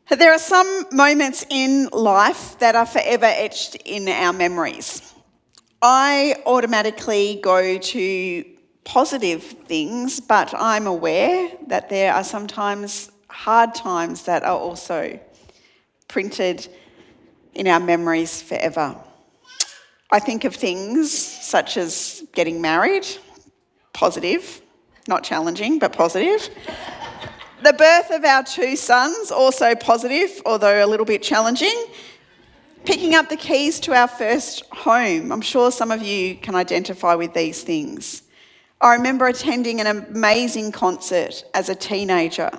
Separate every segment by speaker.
Speaker 1: There are some moments in life that are forever etched in our memories. I automatically go to positive things, but I'm aware that there are sometimes hard times that are also printed in our memories forever. I think of things such as getting married, positive, not challenging, but positive. The birth of our 2 sons, also positive, although a little bit challenging. Picking up the keys to our first home. I'm sure some of you can identify with these things. I remember attending an amazing concert as a teenager.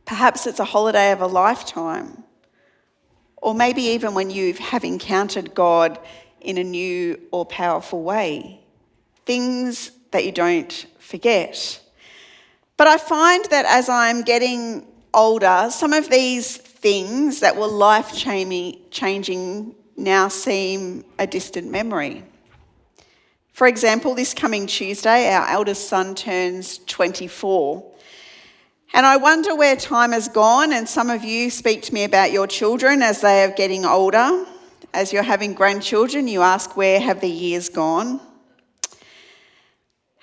Speaker 1: Perhaps it's a holiday of a lifetime. Or maybe even when you have encountered God in a new or powerful way. Things that you don't forget. But I find that as I'm getting older, some of these things that were life-changing now seem a distant memory. For example, this coming Tuesday, our eldest son turns 24. And I wonder where time has gone, and some of you speak to me about your children as they are getting older. As you're having grandchildren, you ask, where have the years gone?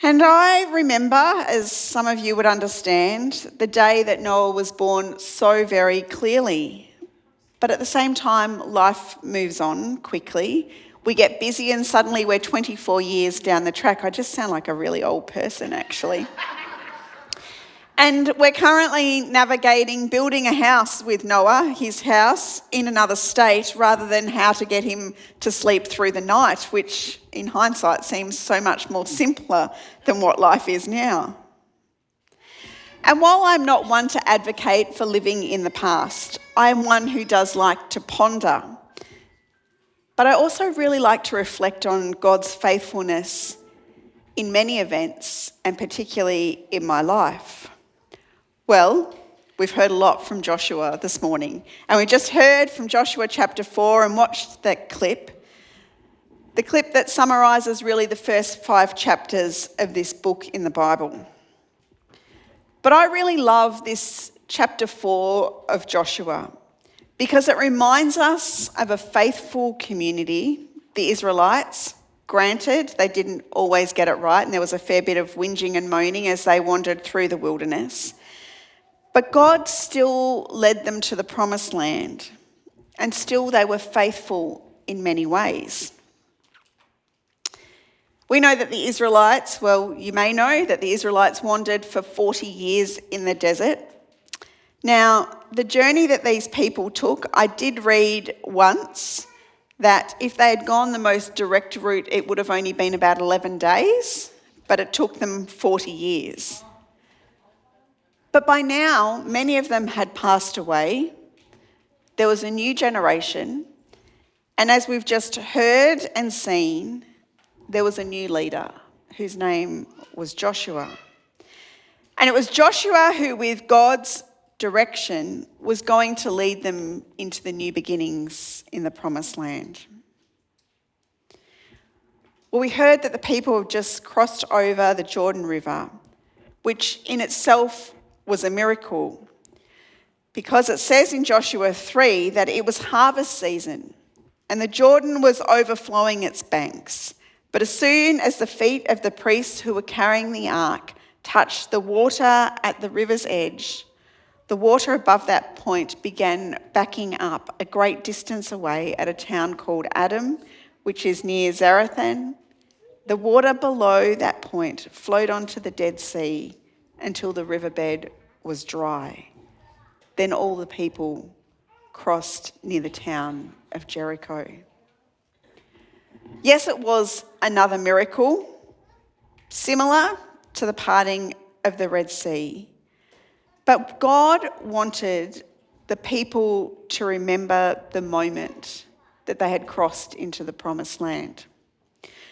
Speaker 1: And I remember, as some of you would understand, the day that Noah was born so very clearly. But at the same time, life moves on quickly. We get busy and suddenly we're 24 years down the track. I just sound like a really old person, actually. And we're currently navigating building a house with Noah, his house, in another state, rather than how to get him to sleep through the night, which in hindsight seems so much more simpler than what life is now. And while I'm not one to advocate for living in the past, I am one who does like to ponder. But I also really like to reflect on God's faithfulness in many events, and particularly in my life. Well, we've heard a lot from Joshua this morning, and we just heard from Joshua chapter 4 and watched that clip, the clip that summarises really the first 5 chapters of this book in the Bible. But I really love this chapter 4 of Joshua because it reminds us of a faithful community, the Israelites. Granted, they didn't always get it right, and there was a fair bit of whinging and moaning as they wandered through the wilderness. But God still led them to the promised land, and still they were faithful in many ways. We know that the Israelites, well, you may know that the Israelites wandered for 40 years in the desert. Now, the journey that these people took, I did read once that if they had gone the most direct route, it would have only been about 11 days, but it took them 40 years. But by now, many of them had passed away. There was a new generation. And as we've just heard and seen, there was a new leader whose name was Joshua. And it was Joshua who, with God's direction, was going to lead them into the new beginnings in the promised land. Well, we heard that the people have just crossed over the Jordan River, which in itself was a miracle, because it says in Joshua 3 that it was harvest season and the Jordan was overflowing its banks. But as soon as the feet of the priests who were carrying the ark touched the water at the river's edge, the water above that point began backing up a great distance away at a town called Adam, which is near Zarethan. The water below that point flowed onto the Dead Sea until the riverbed was dry. Then all the people crossed near the town of Jericho. Yes, it was another miracle, similar to the parting of the Red Sea. But God wanted the people to remember the moment that they had crossed into the promised land.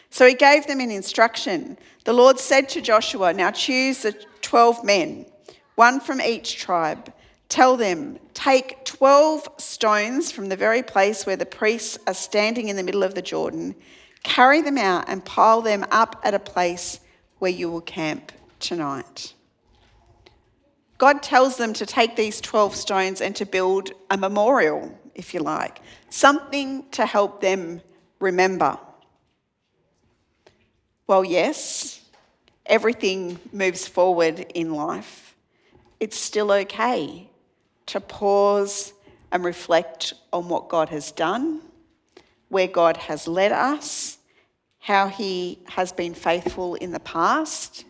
Speaker 1: So he gave them an instruction. The Lord said to Joshua, "Now choose the 12 men, one from each tribe. Tell them, take 12 stones from the very place where the priests are standing in the middle of the Jordan, carry them out and pile them up at a place where you will camp tonight." God tells them to take these 12 stones and to build a memorial, if you like, something to help them remember. Well, yes, everything moves forward in life. It's still okay to pause and reflect on what God has done, where God has led us, how he has been faithful in the past,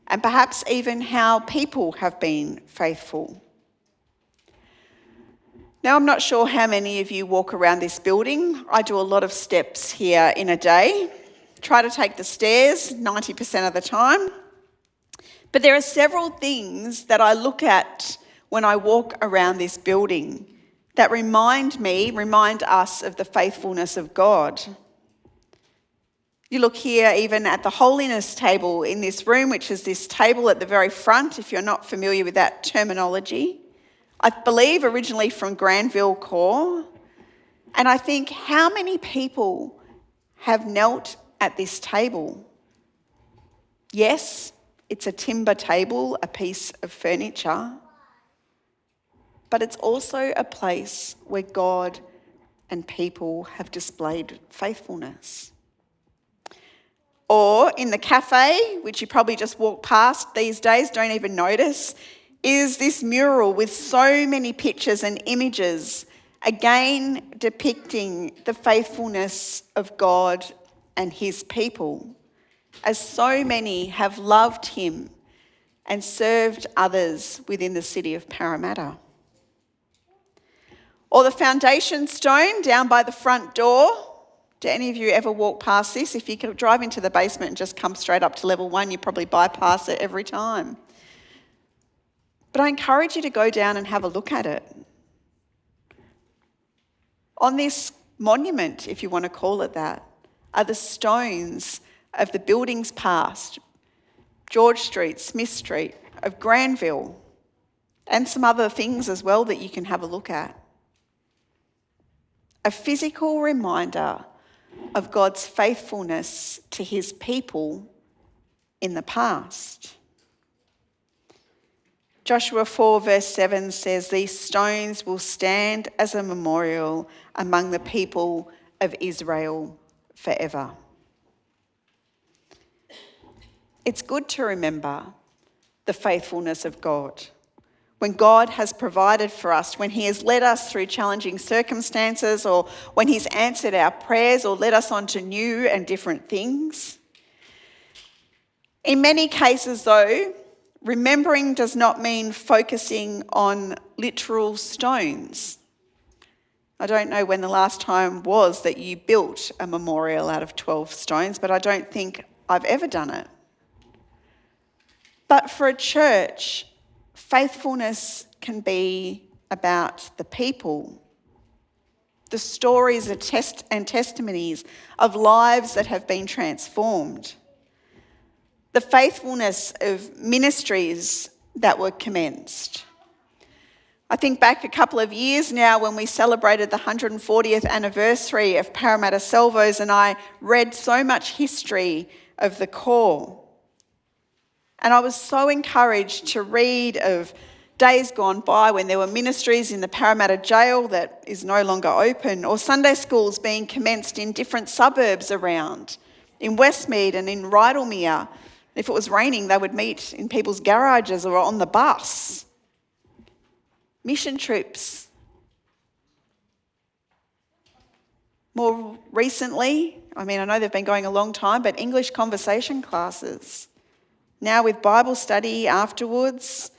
Speaker 1: and perhaps even how people have been faithful. Now, I'm not sure how many of you walk around this building. I do a lot of steps here in a day. Try to take the stairs 90% of the time. But there are several things that I look at when I walk around this building that remind us of the faithfulness of God. You look here even at the holiness table in this room, which is this table at the very front, if you're not familiar with that terminology. I believe originally from Granville Core. And I think, how many people have knelt at this table? Yes, it's a timber table, a piece of furniture, but it's also a place where God and people have displayed faithfulness. Or in the cafe, which you probably just walk past these days, don't even notice, is this mural with so many pictures and images, again depicting the faithfulness of God and his people, as so many have loved him and served others within the city of Parramatta. Or the foundation stone down by the front door. Do any of you ever walk past this? If you could drive into the basement and just come straight up to level 1, you probably bypass it every time. But I encourage you to go down and have a look at it. On this monument, if you want to call it that, are the stones of the buildings past, George Street, Smith Street, of Granville, and some other things as well that you can have a look at. A physical reminder of God's faithfulness to his people in the past. Joshua 4 verse 7 says, "These stones will stand as a memorial among the people of Israel forever." It's good to remember the faithfulness of God. When God has provided for us, when he has led us through challenging circumstances, or when he's answered our prayers or led us on to new and different things. In many cases, though, remembering does not mean focusing on literal stones. I don't know when the last time was that you built a memorial out of 12 stones, but I don't think I've ever done it. But for a church, faithfulness can be about the people, the stories and testimonies of lives that have been transformed, the faithfulness of ministries that were commenced. I think back a couple of years now when we celebrated the 140th anniversary of Parramatta Salvos, and I read so much history of the core. And I was so encouraged to read of days gone by when there were ministries in the Parramatta jail that is no longer open, or Sunday schools being commenced in different suburbs around, in Westmead and in Rydalmere. If it was raining, they would meet in people's garages or on the bus. Mission trips. More recently, I know they've been going a long time, but English conversation classes. Now with Bible study afterwards,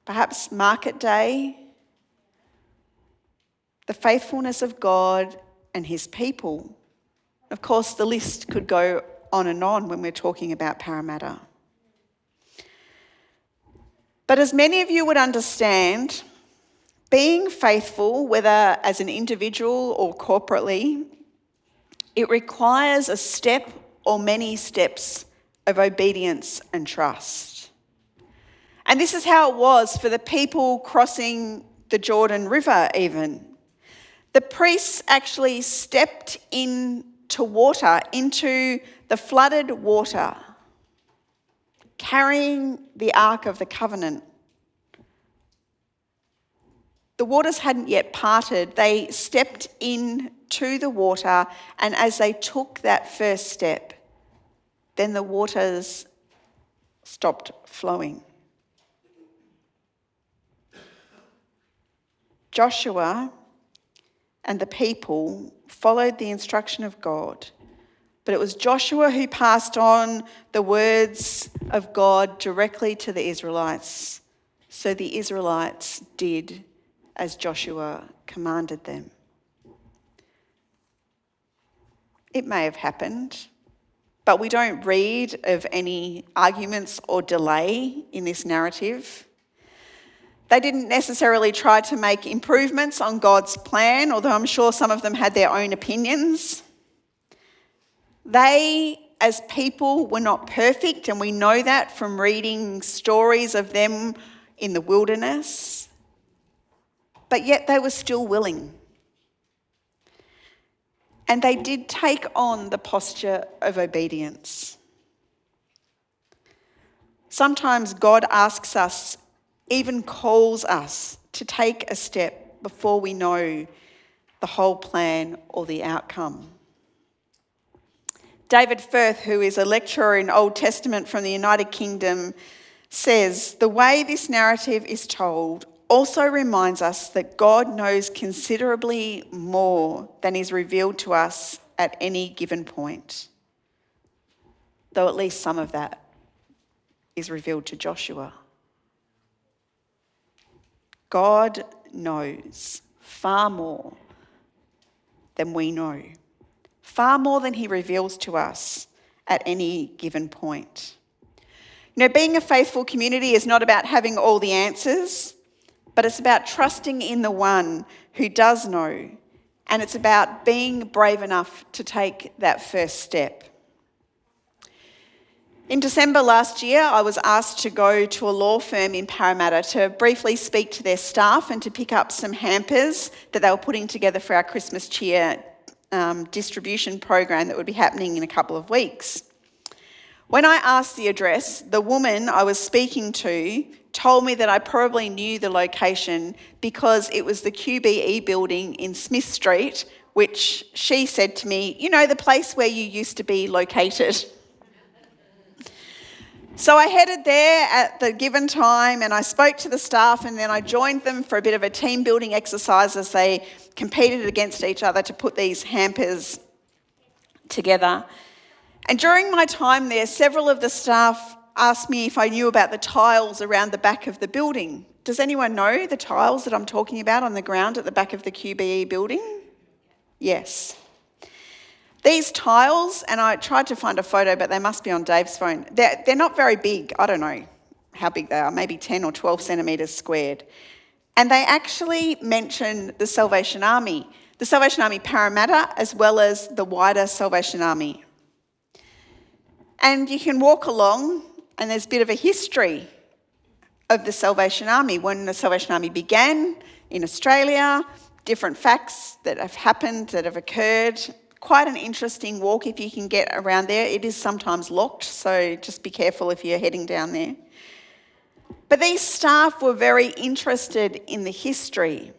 Speaker 1: perhaps market day. The faithfulness of God and his people. Of course, the list could go on and on when we're talking about Parramatta. But as many of you would understand, being faithful, whether as an individual or corporately, it requires a step or many steps of obedience and trust. And this is how it was for the people crossing the Jordan River even. The priests actually stepped into water, into the flooded water, carrying the Ark of the Covenant The waters hadn't yet parted. They stepped into the water, and as they took that first step, then the waters stopped flowing. Joshua and the people followed the instruction of God, but it was Joshua who passed on the words of God directly to the Israelites. So the Israelites did as Joshua commanded them. It may have happened, but we don't read of any arguments or delay in this narrative. They didn't necessarily try to make improvements on God's plan, although I'm sure some of them had their own opinions. They, as people, were not perfect, and we know that from reading stories of them in the wilderness. But yet they were still willing. And they did take on the posture of obedience. Sometimes God asks us, even calls us to take a step before we know the whole plan or the outcome. David Firth, who is a lecturer in Old Testament from the United Kingdom, says, the way this narrative is told also reminds us that God knows considerably more than is revealed to us at any given point, though at least some of that is revealed to Joshua. God knows far more than we know, far more than he reveals to us at any given point. You know, being a faithful community is not about having all the answers, but it's about trusting in the one who does know, and it's about being brave enough to take that first step. In December last year, I was asked to go to a law firm in Parramatta to briefly speak to their staff and to pick up some hampers that they were putting together for our Christmas cheer distribution program that would be happening in a couple of weeks. When I asked the address, the woman I was speaking to told me that I probably knew the location because it was the QBE building in Smith Street, which she said to me, you know, the place where you used to be located. So I headed there at the given time and I spoke to the staff, and then I joined them for a bit of a team building exercise as they competed against each other to put these hampers together. And during my time there, several of the staff asked me if I knew about the tiles around the back of the building. Does anyone know the tiles that I'm talking about on the ground at the back of the QBE building? Yes. These tiles, and I tried to find a photo, but they must be on Dave's phone. They're not very big. I don't know how big they are, maybe 10 or 12 centimetres squared. And they actually mention the Salvation Army Parramatta, as well as the wider Salvation Army. And you can walk along, and there's a bit of a history of the Salvation Army. When the Salvation Army began in Australia, different facts that have happened, that have occurred. Quite an interesting walk if you can get around there. It is sometimes locked, so just be careful if you're heading down there. But these staff were very interested in the history.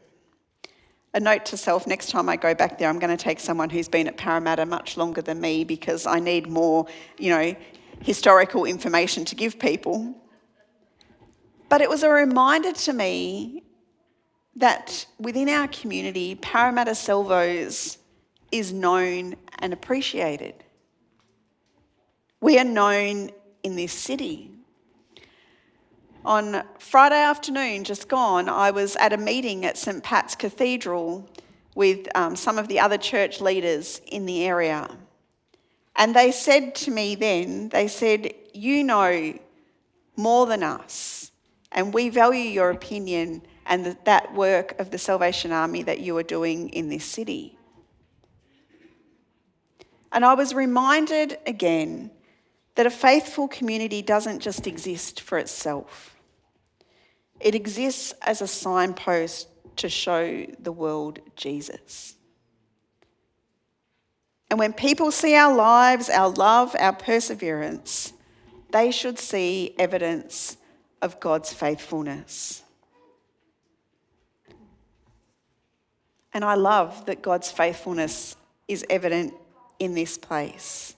Speaker 1: A note to self, next time I go back there, I'm going to take someone who's been at Parramatta much longer than me because I need more, historical information to give people. But it was a reminder to me that within our community, Parramatta Salvos is known and appreciated. We are known in this city. On Friday afternoon, just gone, I was at a meeting at St Pat's Cathedral with some of the other church leaders in the area. And they said to me then, you know more than us, and we value your opinion and that work of the Salvation Army that you are doing in this city. And I was reminded again that a faithful community doesn't just exist for itself. It exists as a signpost to show the world Jesus. And when people see our lives, our love, our perseverance, they should see evidence of God's faithfulness. And I love that God's faithfulness is evident in this place.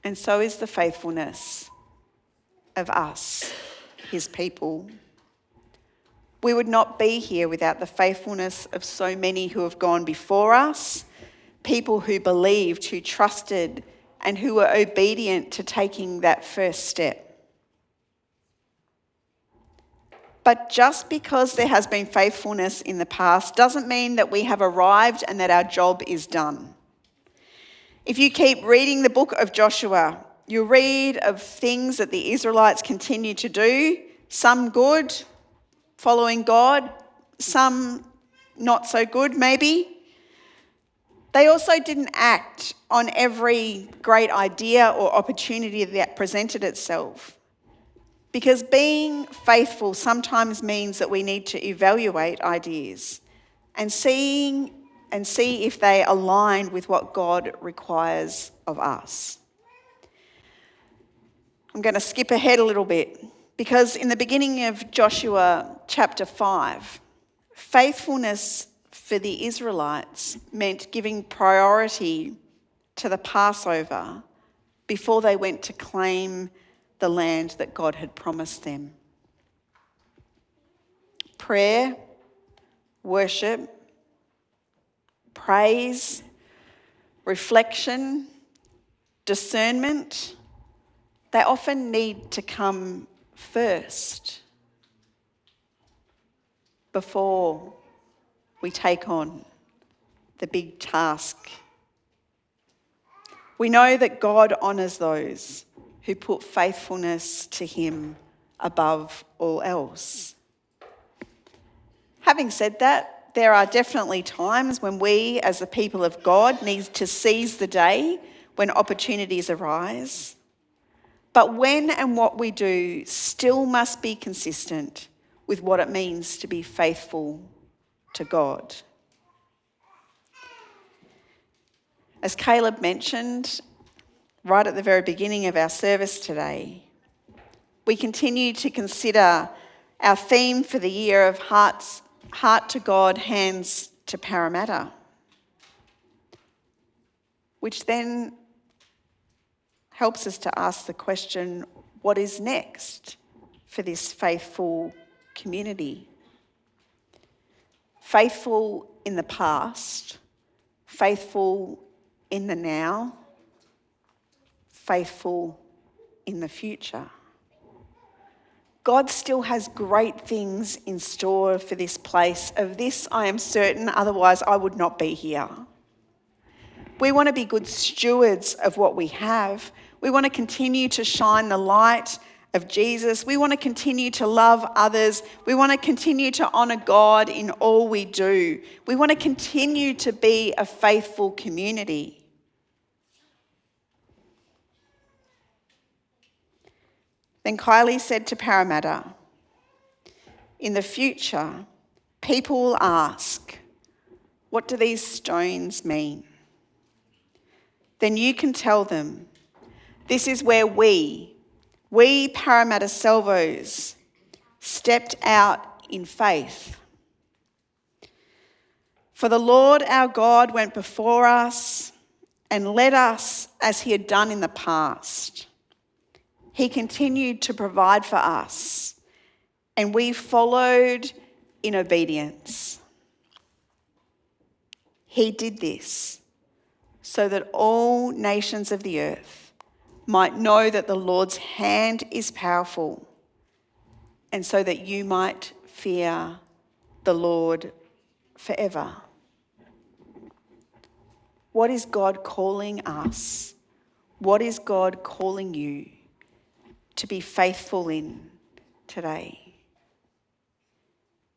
Speaker 1: And so is the faithfulness of us, his people. We would not be here without the faithfulness of so many who have gone before us, people who believed, who trusted, and who were obedient to taking that first step. But just because there has been faithfulness in the past doesn't mean that we have arrived and that our job is done. If you keep reading the book of Joshua, you'll read of things that the Israelites continue to do, some good, following God, some not so good maybe. They also didn't act on every great idea or opportunity that presented itself. Because being faithful sometimes means that we need to evaluate ideas and see if they align with what God requires of us. I'm going to skip ahead a little bit because in the beginning of Joshua chapter 5, faithfulness for the Israelites meant giving priority to the Passover before they went to claim the land that God had promised them. Prayer, worship, praise, reflection, discernment, they often need to come first before we take on the big task. We know that God honours those who put faithfulness to him above all else. Having said that, there are definitely times when we, as the people of God, need to seize the day when opportunities arise. But when and what we do still must be consistent with what it means to be faithful to God. As Caleb mentioned right at the very beginning of our service today, we continue to consider our theme for the year of heart to God, hands to Parramatta, which then helps us to ask the question, what is next for this faithful community? Faithful in the past, faithful in the now, faithful in the future. God still has great things in store for this place. Of this I am certain, otherwise I would not be here. We want to be good stewards of what we have. We want to continue to shine the light of Jesus. We want to continue to love others. We want to continue to honour God in all we do. We want to continue to be a faithful community. Then Kylie said to Parramatta, in the future, people will ask, what do these stones mean? Then you can tell them, this is where we Parramatta Salvos, stepped out in faith. For the Lord our God went before us and led us as he had done in the past. He continued to provide for us, and we followed in obedience. He did this so that all nations of the earth might know that the Lord's hand is powerful, and so that you might fear the Lord forever. What is God calling us? What is God calling you to be faithful in today?